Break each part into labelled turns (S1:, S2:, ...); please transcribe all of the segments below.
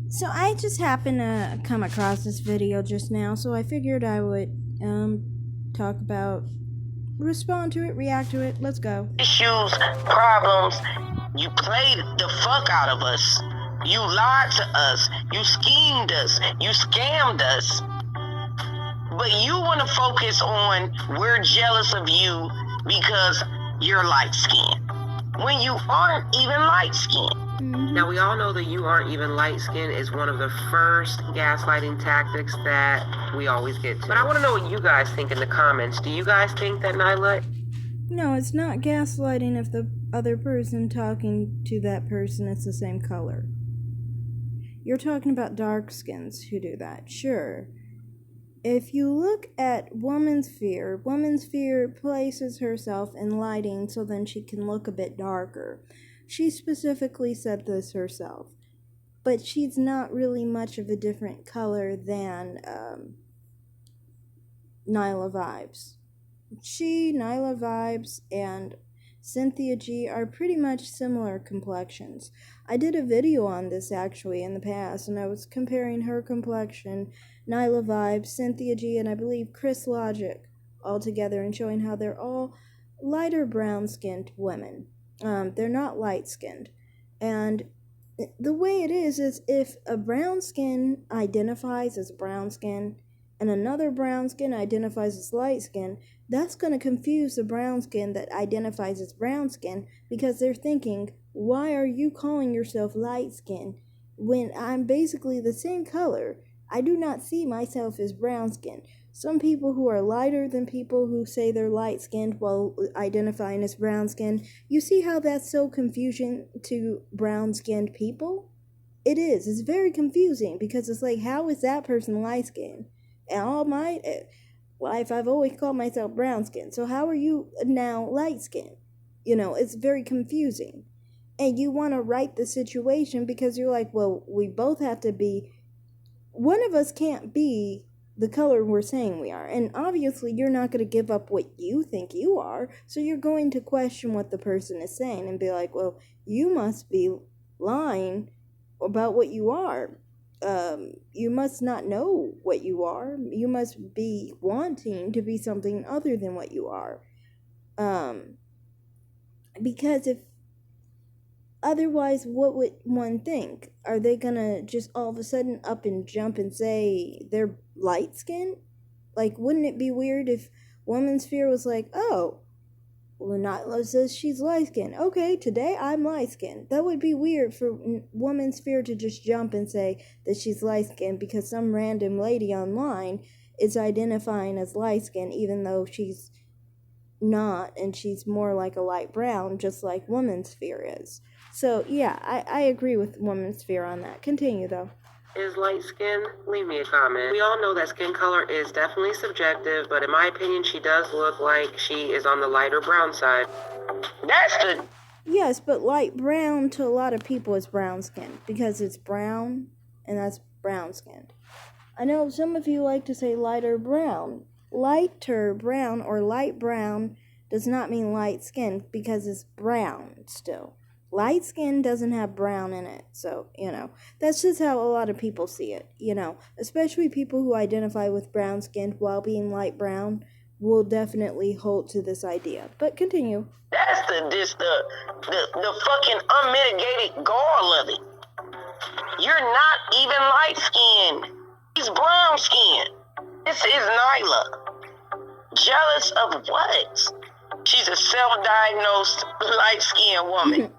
S1: So I just happened to come across this video just now, so I figured I would talk about, respond to it, react to it. Let's go.
S2: Issues, problems. You played the fuck out of us. You lied to us. You schemed us. You scammed us. But you want to focus on we're jealous of you because you're light skinned when you aren't even light skinned. Now, we all know that you aren't even light skinned is one of the first gaslighting tactics that we always get to. But I want to know what you guys think in the comments. Do you guys think that Nyla?
S1: No, it's not gaslighting if the other person talking to that person is the same color. You're talking about dark skins who do that, sure. If you look at woman's fear places herself in lighting so then she can look a bit darker. She specifically said this herself. But she's not really much of a different color than Nyla Vibes. Nyla Vibes, and Cynthia G are pretty much similar complexions. I did a video on this actually in the past, and I was comparing her complexion, Nyla Vibes, Cynthia G, and I believe Chris Logic all together, and showing how they're all lighter brown-skinned women. They're not light-skinned. And the way it is if a brown skin identifies as brown skin and another brown skin identifies as light skin, that's going to confuse the brown skin that identifies as brown skin, because they're thinking, why are you calling yourself light skin when I'm basically the same color? I do not see myself as brown skin. Some people who are lighter than people who say they're light skinned while identifying as brown skinned, you see how that's so confusing to brown skinned people? It is. It's very confusing because it's like, how is that person light skinned? And all my life, I've always called myself brown skinned. So how are you now light skinned? It's very confusing. And you want to right the situation because you're like, well, we both have to be, one of us can't be the color we're saying we are. And obviously you're not going to give up what you think you are, so you're going to question what the person is saying and be like, well, you must be lying about what you are. You must not know what you are. You must be wanting to be something other than what you are. Because if otherwise, what would one think? Are they gonna just all of a sudden up and jump and say they're light skinned? Like, wouldn't it be weird if Woman's Fear was like, oh, Lenatla says she's light skinned. Okay, today I'm light skinned. That would be weird for Woman's Fear to just jump and say that she's light skinned because some random lady online is identifying as light skinned even though she's not, and she's more like a light brown, just like Woman's Fear is. So, yeah, I agree with Woman's Fear on that. Continue, though.
S2: Is light skin? Leave me a comment. We all know that skin color is definitely subjective, but in my opinion, she does look like she is on the lighter brown side. That's the...
S1: Yes, but light brown to a lot of people is brown skin, because it's brown, and that's brown skinned. I know some of you like to say lighter brown. Lighter brown or light brown does not mean light skin because it's brown still. Light skin doesn't have brown in it, so, that's just how a lot of people see it, especially people who identify with brown skin while being light brown will definitely hold to this idea. But continue.
S2: That's the fucking unmitigated gall of it. You're not even light skinned. He's brown skinned. This is Nyla. Jealous of what? She's a self-diagnosed light-skinned woman.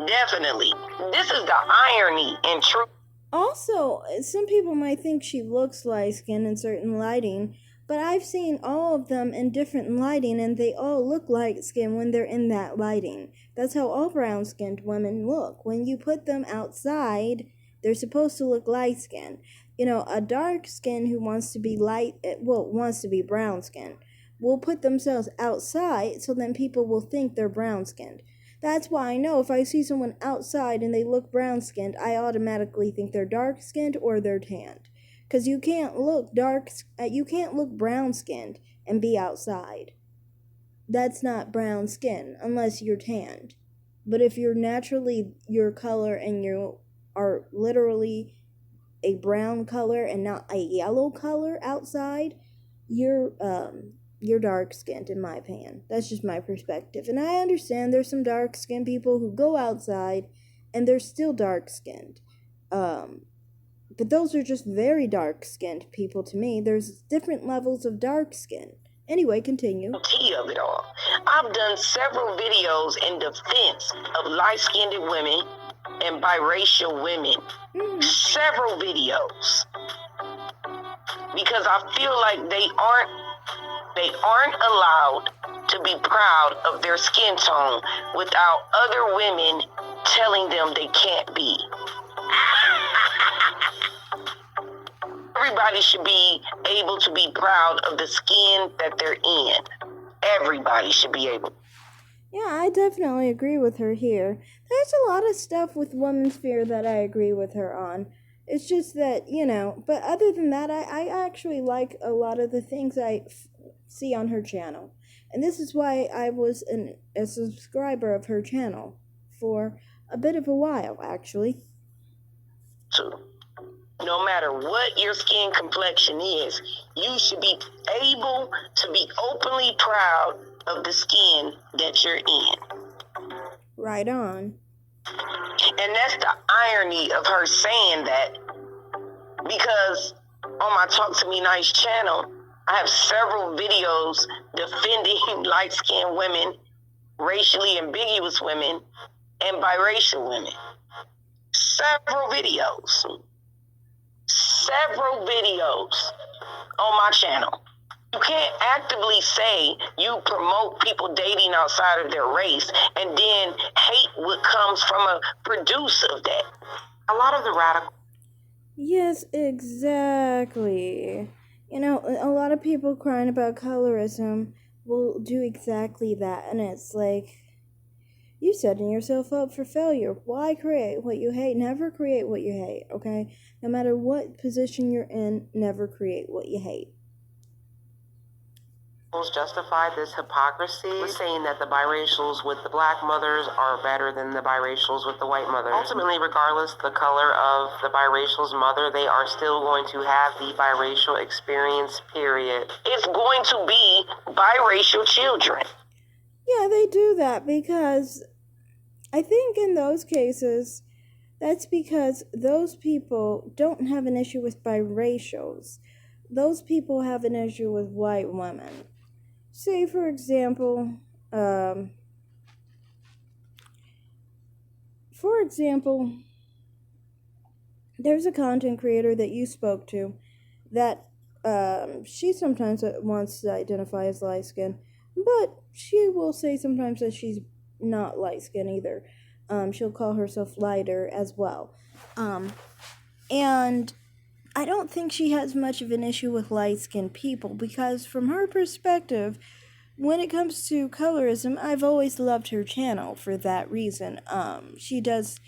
S2: Definitely. This is the irony and truth.
S1: Also, some people might think she looks light-skinned in certain lighting, but I've seen all of them in different lighting, and they all look light-skinned when they're in that lighting. That's how all brown-skinned women look. When you put them outside, they're supposed to look light-skinned. A dark skin who wants to be wants to be brown skinned, will put themselves outside so then people will think they're brown skinned. That's why I know if I see someone outside and they look brown skinned, I automatically think they're dark skinned or they're tanned. Because you can't look brown skinned and be outside. That's not brown skin unless you're tanned. But if you're naturally your color and you are literally a brown color and not a yellow color outside, you're dark skinned, in my opinion. That's just my perspective. And I understand there's some dark skinned people who go outside and they're still dark skinned. But those are just very dark skinned people to me. There's different levels of dark skin. Anyway, continue.
S2: Tea of it all. I've done several videos in defense of light-skinned women and biracial women. Several videos. Because I feel like they aren't allowed to be proud of their skin tone without other women telling them they can't be. Everybody should be able to be proud of the skin that they're in. Everybody should be able.
S1: Yeah, I definitely agree with her here. There's a lot of stuff with women's fear that I agree with her on. It's just that, but other than that, I actually like a lot of the things I see on her channel. And this is why I was a subscriber of her channel for a bit of a while, actually.
S2: No matter what your skin complexion is, you should be able to be openly proud of the skin that you're in.
S1: Right on.
S2: And that's the irony of her saying that, because on my Talk to Me Nice channel, I have several videos defending light-skinned women, racially ambiguous women, and biracial women. Several videos on my channel. You can't actively say you promote people dating outside of their race and then hate what comes from a producer of that. A lot of the radical.
S1: Yes, exactly. A lot of people crying about colorism will do exactly that, and it's like, you're setting yourself up for failure. Why create what you hate? Never create what you hate, okay? No matter what position you're in, never create what you hate.
S2: Justified this hypocrisy, saying that the biracials with the black mothers are better than the biracials with the white mothers. Ultimately, regardless the color of the biracial's mother, they are still going to have the biracial experience, period. It's going to be biracial children.
S1: Yeah, they do that because I think in those cases, that's because those people don't have an issue with biracials. Those people have an issue with white women. Say, for example, there's a content creator that you spoke to that she sometimes wants to identify as light-skinned, but she will say sometimes that she's not light-skinned either. She'll call herself lighter as well. And I don't think she has much of an issue with light-skinned people because from her perspective, when it comes to colorism, I've always loved her channel for that reason. She does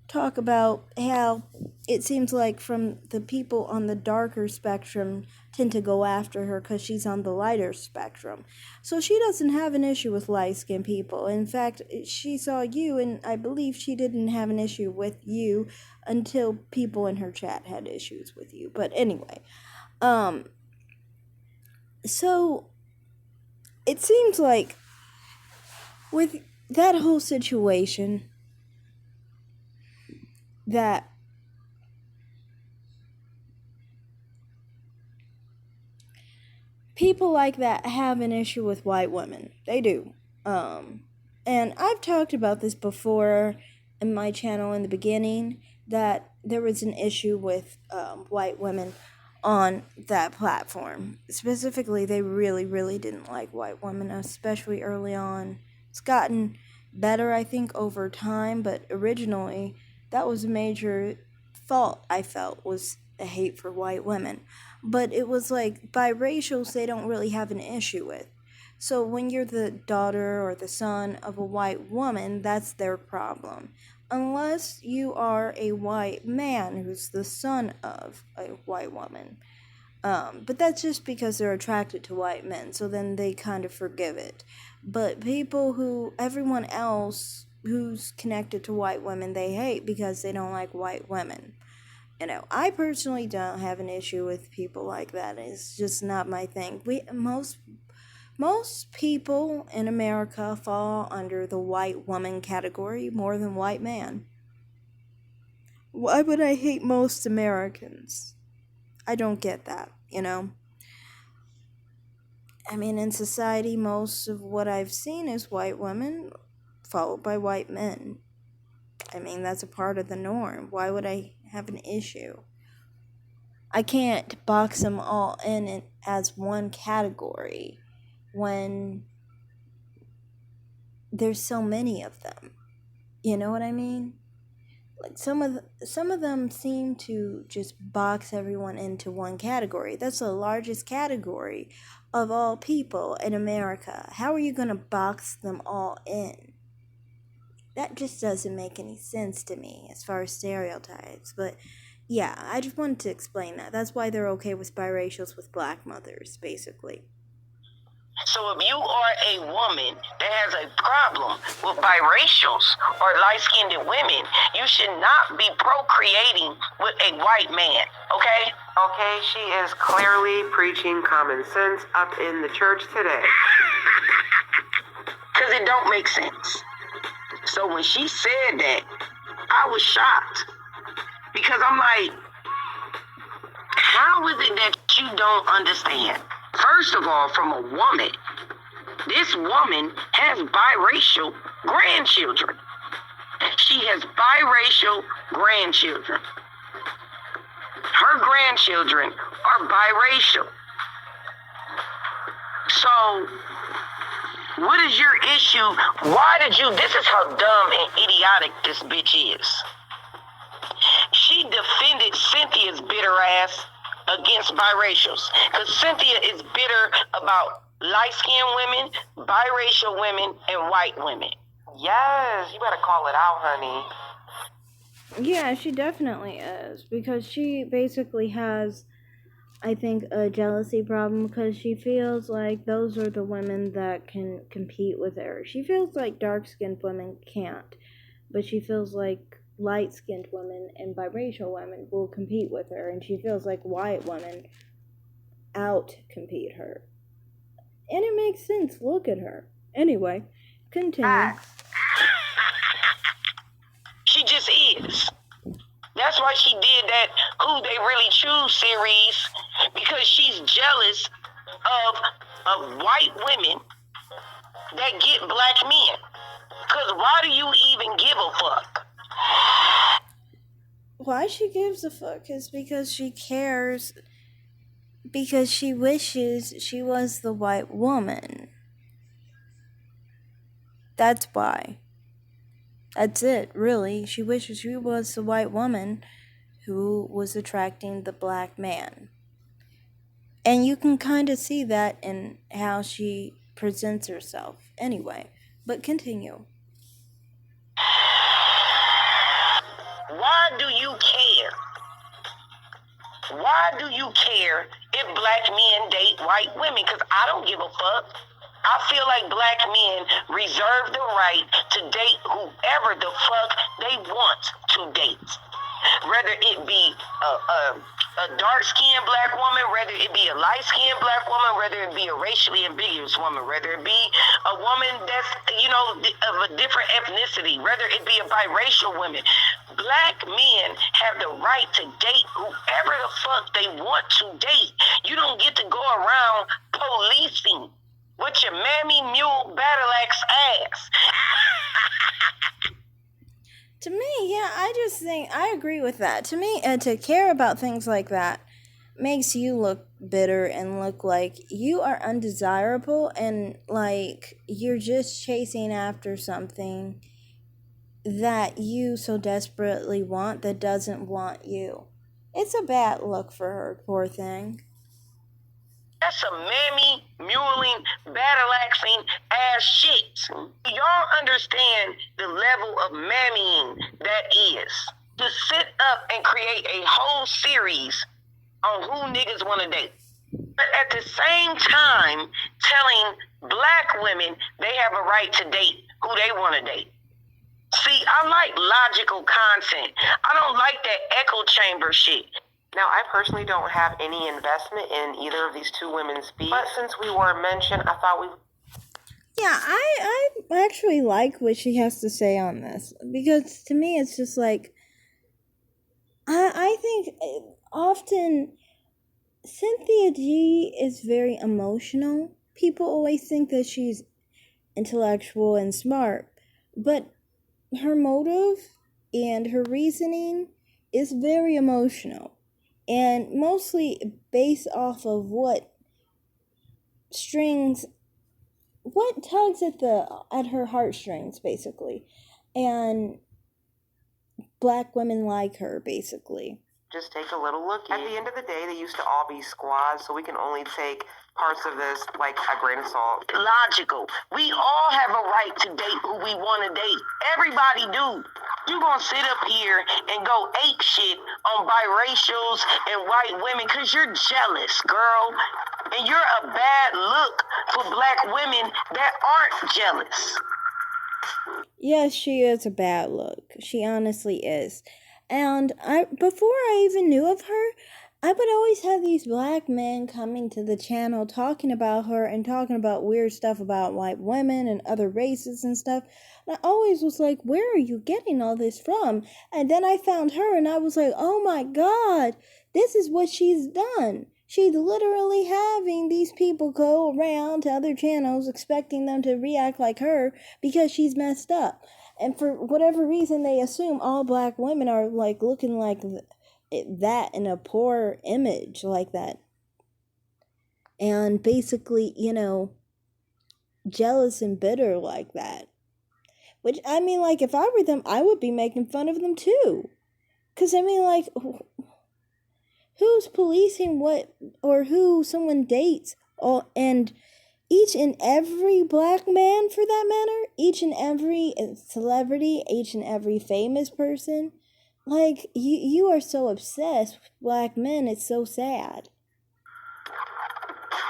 S1: talk about how it seems like from the people on the darker spectrum tend to go after her because she's on the lighter spectrum. So she doesn't have an issue with light-skinned people. In fact, she saw you, and I believe she didn't have an issue with you until people in her chat had issues with you. But anyway, so it seems like with that whole situation that people like that have an issue with white women. They do. And I've talked about this before in my channel in the beginning, that there was an issue with white women on that platform. Specifically, they really, really didn't like white women, especially early on. It's gotten better, I think, over time, but originally, that was a major fault I felt, was a hate for white women. But it was like biracials they don't really have an issue with. So when you're the daughter or the son of a white woman, that's their problem. Unless you are a white man who's the son of a white woman. But that's just because they're attracted to white men, so then they kind of forgive it. But everyone else who's connected to white women, they hate because they don't like white women. I personally don't have an issue with people like that. It's just not my thing. Most people in America fall under the white woman category more than white man. Why would I hate most Americans? I don't get that. In society, most of what I've seen is white women followed by white men. That's a part of the norm. Why would I have an issue? I can't box them all in as one category when there's so many of them. You know what I mean? Like some of them seem to just box everyone into one category. That's the largest category of all people in America. How are you going to box them all in? That just doesn't make any sense to me as far as stereotypes. But yeah, I just wanted to explain that. That's why they're okay with biracials with black mothers, basically.
S2: So if you are a woman that has a problem with biracials or light-skinned women, you should not be procreating with a white man, okay?
S3: Okay, she is clearly preaching common sense up in the church today.
S2: Because it don't make sense. So when she said that, I was shocked. Because I'm like, how is it that you don't understand? First of all, from a woman, this woman has biracial grandchildren. She has biracial grandchildren. Her grandchildren are biracial. So, what is your issue? This is how dumb and idiotic this bitch is. She defended Cynthia's bitter ass against biracials. Because Cynthia is bitter about light-skinned women, biracial women, and white women.
S3: Yes, you better call it out, honey.
S1: Yeah, she definitely is. Because she basically has, I think, a jealousy problem because she feels like those are the women that can compete with her. She feels like dark-skinned women can't. But she feels like light-skinned women and biracial women will compete with her, and she feels like white women out-compete her. And it makes sense. Look at her. Anyway, continue.
S2: She just is. That's why she did that Who They Really Choose series, because she's jealous of white women that get black men. Because why do you even give a fuck?
S1: Why she gives a fuck is because she cares, because she wishes she was the white woman. That's why. That's it, really. She wishes she was the white woman who was attracting the black man. And you can kind of see that in how she presents herself. Anyway, but continue.
S2: Why do you care? Why do you care if black men date white women? Because I don't give a fuck. I feel like black men reserve the right to date whoever the fuck they want to date. Whether it be a dark-skinned black woman, whether it be a light-skinned black woman, whether it be a racially ambiguous woman, whether it be a woman that's, of a different ethnicity, whether it be a biracial woman. Black men have the right to date whoever the fuck they want to date. You don't get to go around policing with your mammy mule battle axe ass.
S1: To me, yeah, I just think I agree with that. To me, to care about things like that makes you look bitter and look like you are undesirable and like you're just chasing after something that you so desperately want that doesn't want you. It's a bad look for her, poor thing.
S2: That's some mammy, muelling, battle-axing ass shit. Y'all understand the level of mammying that is. To sit up and create a whole series on who niggas want to date. But at the same time, telling black women they have a right to date who they want to date. See, I like logical content. I don't like that echo chamber shit.
S3: Now, I personally don't have any investment in either of these two women's speech, but since we were mentioned, I thought we...
S1: Yeah, I actually like what she has to say on this, because to me it's just like, I think often Cynthia G is very emotional. People always think that she's intellectual and smart, but her motive and her reasoning is very emotional, and mostly based off of what tugs at her heartstrings, basically, and black women like her, basically.
S3: Just take a little look. At the end of the day, they used to all be squads, so we can only take parts of this like a grain of salt.
S2: Logical. We all have a right to date who we want to date. Everybody do. You gonna sit up here and go ape shit on biracials and white women because you're jealous, girl. And you're a bad look for black women that aren't jealous.
S1: Yes, she is a bad look. She honestly is. And before I even knew of her, I would always have these black men coming to the channel talking about her and talking about weird stuff about white women and other races and stuff. And I always was like, where are you getting all this from? And then I found her and I was like, oh my God, this is what she's done. She's literally having these people go around to other channels expecting them to react like her because she's messed up. And for whatever reason, they assume all black women are like looking like that in a poor image like that. And basically, jealous and bitter like that. Which, I mean, like, if I were them, I would be making fun of them too. Because, I mean, like, who's policing what or who someone dates? And each and every black man, for that matter, each and every celebrity, each and every famous person, like, you are so obsessed with black men, it's so sad.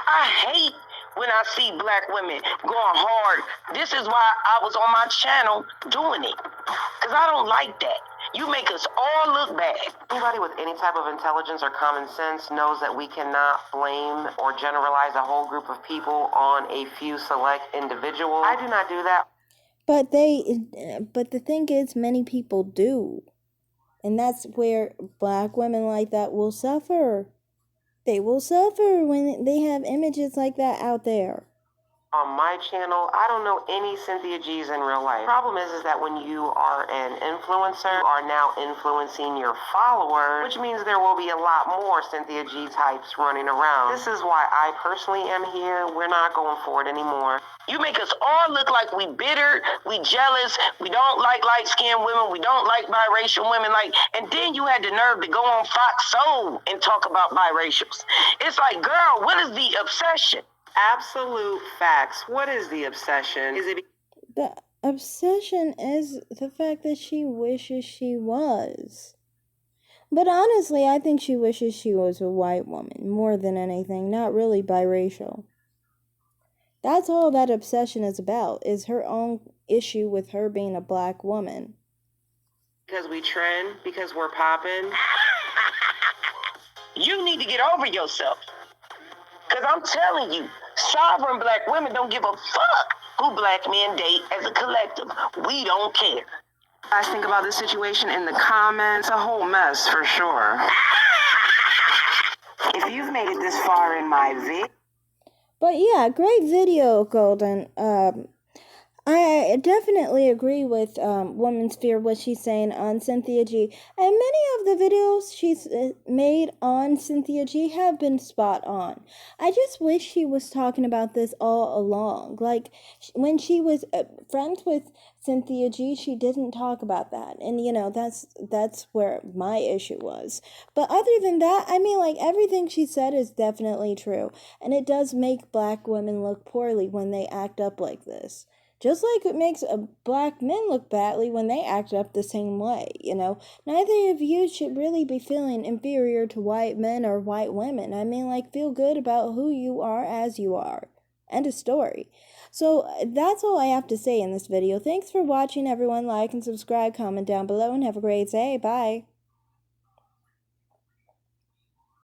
S2: I hate when I see black women going hard. This is why I was on my channel doing it. Because I don't like that. You make us all look bad.
S3: Anybody with any type of intelligence or common sense knows that we cannot blame or generalize a whole group of people on a few select individuals. I do not do that.
S1: But the thing is, many people do. And that's where black women like that will suffer. They will suffer when they have images like that out there.
S3: On my channel, I don't know any Cynthia G's in real life. The problem is that when you are an influencer, you are now influencing your followers, which means there will be a lot more Cynthia G types running around. This is why I personally am here. We're not going for it anymore.
S2: You make us all look like we bitter, we jealous, we don't like light-skinned women, we don't like biracial women, and then you had the nerve to go on Fox Soul and talk about biracials. It's like, girl, what is the obsession?
S3: Absolute facts. What is the obsession? Is it...
S1: The obsession is the fact that she wishes she was. But honestly, I think she wishes she was a white woman more than anything, not really biracial. That's all that obsession is about, is her own issue with her being a black woman.
S3: Because we trend, because we're popping.
S2: You need to get over yourself. Because I'm telling you, sovereign black women don't give a fuck who black men date as a collective. We don't care.
S3: Guys, think about this situation in the comments. A whole mess, for sure. If you've made it this far in my video...
S1: But yeah, great video, Golden. I definitely agree with Woman's Fear, what she's saying on Cynthia G. And many of the videos she's made on Cynthia G have been spot on. I just wish she was talking about this all along. Like, when she was friends with Cynthia G, she didn't talk about that. And, that's where my issue was. But other than that, I mean, like, everything she said is definitely true. And it does make black women look poorly when they act up like this. Just like it makes black men look badly when they act up the same way, Neither of you should really be feeling inferior to white men or white women. I mean, like, feel good about who you are as you are. End of story. So that's all I have to say in this video. Thanks for watching, everyone. Like and subscribe, comment down below, and have a great day. Bye.